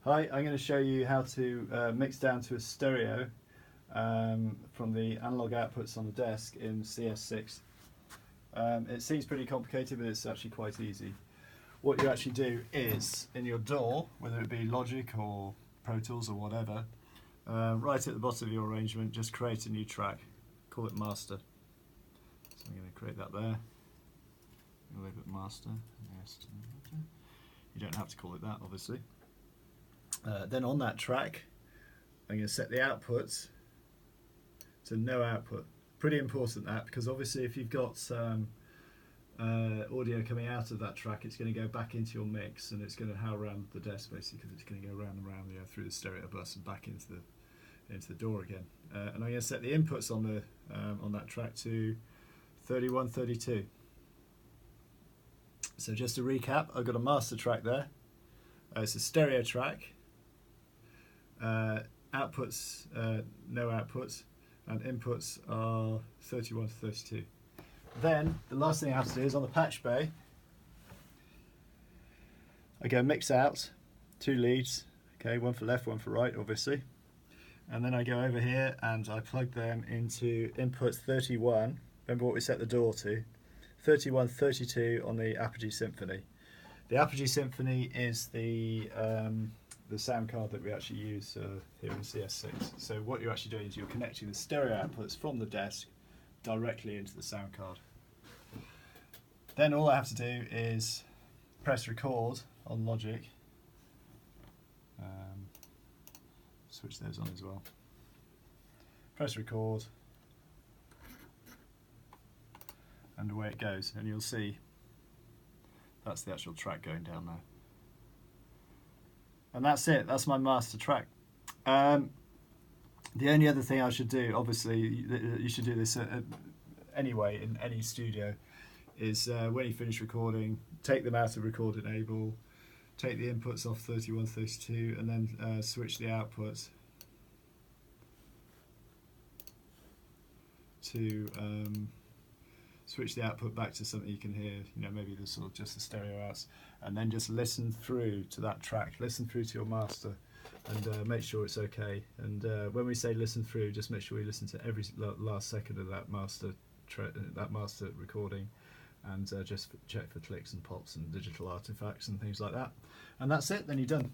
Hi, I'm going to show you how to mix down to a stereo from the analog outputs on the desk in CS6. It seems pretty complicated, but it's actually quite easy. What you actually do is, in your DAW, whether it be Logic or Pro Tools or whatever, right at the bottom of your arrangement, just create a new track. Call it Master. So I'm going to create that there. I'll leave it Master. You don't have to call it that, obviously. Then on that track, I'm going to set the outputs to no output. Pretty important that, because obviously if you've got audio coming out of that track, it's going to go back into your mix and it's going to howl around the desk basically, because it's going to go round and round through the stereo bus and back into the DAW again. And I'm going to set the inputs on that track to 31, 32. So just to recap, I've got a master track there. It's a stereo track. Outputs, no outputs, and inputs are 31 to 32. Then the last thing I have to do is on the patch bay, I go mix out 2 leads, okay, one for left, one for right, obviously, and then I go over here and I plug them into inputs 31. Remember what we set the DAW to? 31, 32 on the Apogee Symphony. The Apogee Symphony is the sound card that we actually use here in CS6. So what you're actually doing is you're connecting the stereo outputs from the desk directly into the sound card. Then all I have to do is press record on Logic. Switch those on as well. Press record, and away it goes, and you'll see that's the actual track going down there. And that's it, that's my master track. The only other thing I should do, obviously you should do this anyway in any studio, is when you finish recording, take them out of record enable, take the inputs off 31, 32, and then switch the outputs to switch the output back to something you can hear, maybe the sort of just the stereo outs, and then just listen through to that track, listen through to your master, and make sure it's okay. And when we say listen through, just make sure we listen to every last second of that master recording, and just check for clicks and pops and digital artifacts and things like that. And that's it, then you're done.